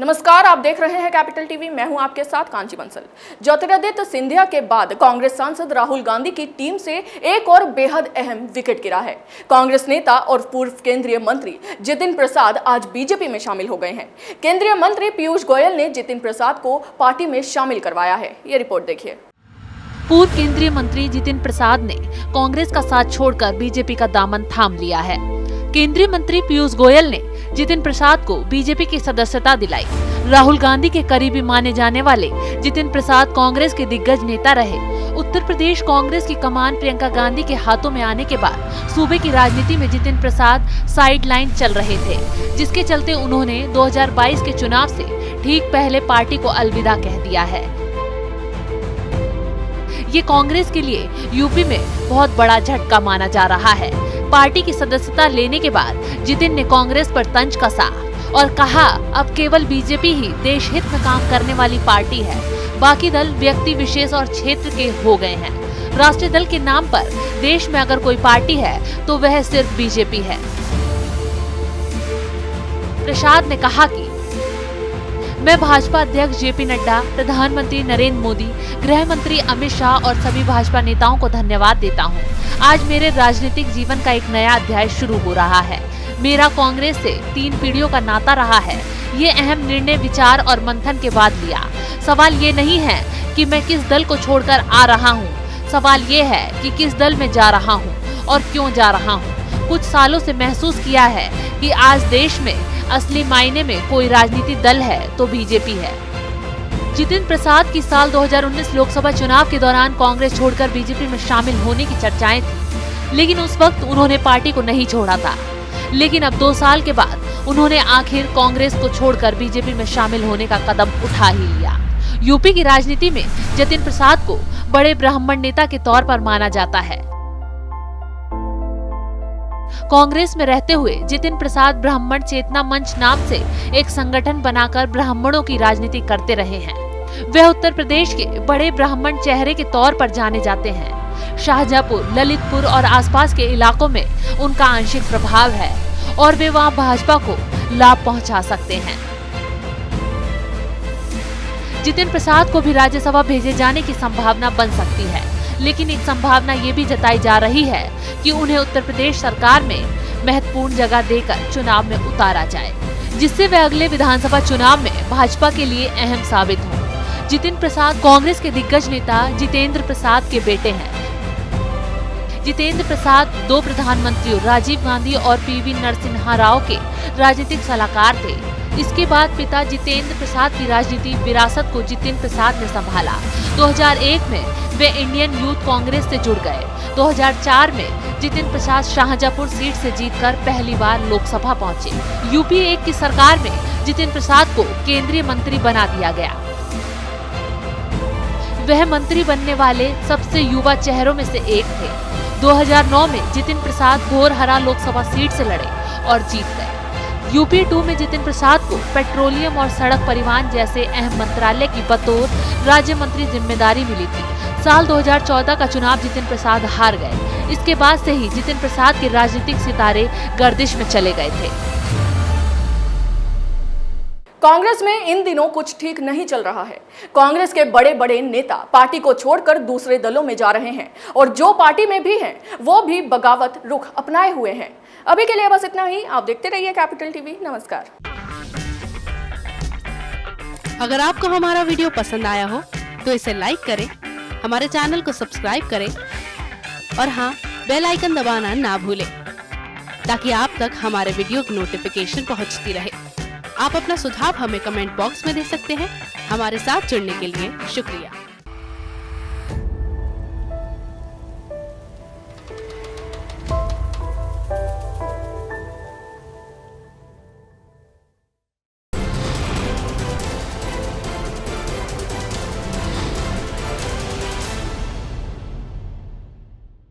नमस्कार, आप देख रहे हैं कैपिटल टीवी। मैं हूं आपके साथ कांची बंसल। ज्योतिरादित्य सिंधिया के बाद कांग्रेस सांसद राहुल गांधी की टीम से एक और बेहद अहम विकेट गिरा है। कांग्रेस नेता और पूर्व केंद्रीय मंत्री जितिन प्रसाद आज बीजेपी में शामिल हो गए हैं। केंद्रीय मंत्री पीयूष गोयल ने जितिन प्रसाद को पार्टी में शामिल करवाया है। ये रिपोर्ट देखिए। पूर्व केंद्रीय मंत्री जितिन प्रसाद ने कांग्रेस का साथ छोड़कर बीजेपी का दामन थाम लिया है। केंद्रीय मंत्री पीयूष गोयल ने जितिन प्रसाद को बीजेपी की सदस्यता दिलाई। राहुल गांधी के करीबी माने जाने वाले जितिन प्रसाद कांग्रेस के दिग्गज नेता रहे। उत्तर प्रदेश कांग्रेस की कमान प्रियंका गांधी के हाथों में आने के बाद सूबे की राजनीति में जितिन प्रसाद साइडलाइन चल रहे थे, जिसके चलते उन्होंने 2022 के चुनाव से ठीक पहले पार्टी को अलविदा कह दिया है। ये कांग्रेस के लिए यूपी में बहुत बड़ा झटका माना जा रहा है। पार्टी की सदस्यता लेने के बाद जितिन ने कांग्रेस पर तंज कसा और कहा, अब केवल बीजेपी ही देश हित में काम करने वाली पार्टी है, बाकी दल व्यक्ति विशेष और क्षेत्र के हो गए हैं। राष्ट्रीय दल के नाम पर देश में अगर कोई पार्टी है तो वह सिर्फ बीजेपी है। प्रसाद ने कहा कि मैं भाजपा अध्यक्ष जेपी नड्डा, प्रधानमंत्री नरेंद्र मोदी, गृह मंत्री अमित शाह और सभी भाजपा नेताओं को धन्यवाद देता हूं। आज मेरे राजनीतिक जीवन का एक नया अध्याय शुरू हो रहा है। मेरा कांग्रेस से 3 पीढ़ियों का नाता रहा है। ये अहम निर्णय विचार और मंथन के बाद लिया। सवाल ये नहीं है कि मैं किस दल को छोड़कर आ रहा हूँ, सवाल ये है कि किस दल में जा रहा हूँ और क्यों जा रहा हूँ। कुछ सालों से महसूस किया है कि आज देश में असली मायने में कोई राजनीतिक दल है तो बीजेपी है। जितिन प्रसाद की साल 2019 लोकसभा चुनाव के दौरान कांग्रेस छोड़कर बीजेपी में शामिल होने की चर्चाएं थी, लेकिन उस वक्त उन्होंने पार्टी को नहीं छोड़ा था। लेकिन अब 2 साल के बाद उन्होंने आखिर कांग्रेस को छोड़कर बीजेपी में शामिल होने का कदम उठा ही लिया। यूपी की राजनीति में जितिन प्रसाद को बड़े ब्राह्मण नेता के तौर पर माना जाता है। कांग्रेस में रहते हुए जितिन प्रसाद ब्राह्मण चेतना मंच नाम से एक संगठन बनाकर ब्राह्मणों की राजनीति करते रहे हैं। वे उत्तर प्रदेश के बड़े ब्राह्मण चेहरे के तौर पर जाने जाते हैं। शाहजहांपुर, ललितपुर और आसपास के इलाकों में उनका आंशिक प्रभाव है और वे वहां भाजपा को लाभ पहुंचा सकते हैं। जितिन प्रसाद को भी राज्यसभा भेजे जाने की संभावना बन सकती है, लेकिन एक संभावना ये भी जताई जा रही है कि उन्हें उत्तर प्रदेश सरकार में महत्वपूर्ण जगह देकर चुनाव में उतारा जाए, जिससे वे अगले विधानसभा चुनाव में भाजपा के लिए अहम साबित हों। जितिन प्रसाद कांग्रेस के दिग्गज नेता जितेंद्र प्रसाद के बेटे हैं। जितेंद्र प्रसाद 2 प्रधानमंत्रियों राजीव गांधी और पीवी नरसिम्हा राव के राजनीतिक सलाहकार थे। इसके बाद पिता जितेंद्र प्रसाद की राजनीति विरासत को जितिन प्रसाद ने संभाला। 2001 में वे इंडियन यूथ कांग्रेस से जुड़ गए। 2004 में जितिन प्रसाद शाहजहांपुर सीट से जीतकर पहली बार लोकसभा पहुंचे। यूपी 1 की सरकार में जितिन प्रसाद को केंद्रीय मंत्री बना दिया गया। वह मंत्री बनने वाले सबसे युवा चेहरों में से एक थे। 2009 में जितिन प्रसाद घोरहरा लोकसभा सीट से लड़े और जीत गए। यूपी 2 में जितिन प्रसाद को पेट्रोलियम और सड़क परिवहन जैसे अहम मंत्रालय की बतौर राज्य मंत्री जिम्मेदारी मिली थी। साल 2014 का चुनाव जितिन प्रसाद हार गए। इसके बाद से ही जितिन प्रसाद के राजनीतिक सितारे गर्दिश में चले गए थे। कांग्रेस में इन दिनों कुछ ठीक नहीं चल रहा है। कांग्रेस के बड़े बड़े नेता पार्टी को छोड़कर दूसरे दलों में जा रहे हैं और जो पार्टी में भी हैं वो भी बगावत रुख अपनाए हुए हैं। अभी के लिए बस इतना ही। आप देखते रहिए कैपिटल टीवी। नमस्कार। अगर आपको हमारा वीडियो पसंद आया हो तो इसे लाइक करें, हमारे चैनल को सब्सक्राइब करें और हाँ, बेल आइकन दबाना ना भूलें ताकि आप तक हमारे वीडियो की नोटिफिकेशन पहुंचती रहे। आप अपना सुझाव हमें कमेंट बॉक्स में दे सकते हैं। हमारे साथ जुड़ने के लिए शुक्रिया।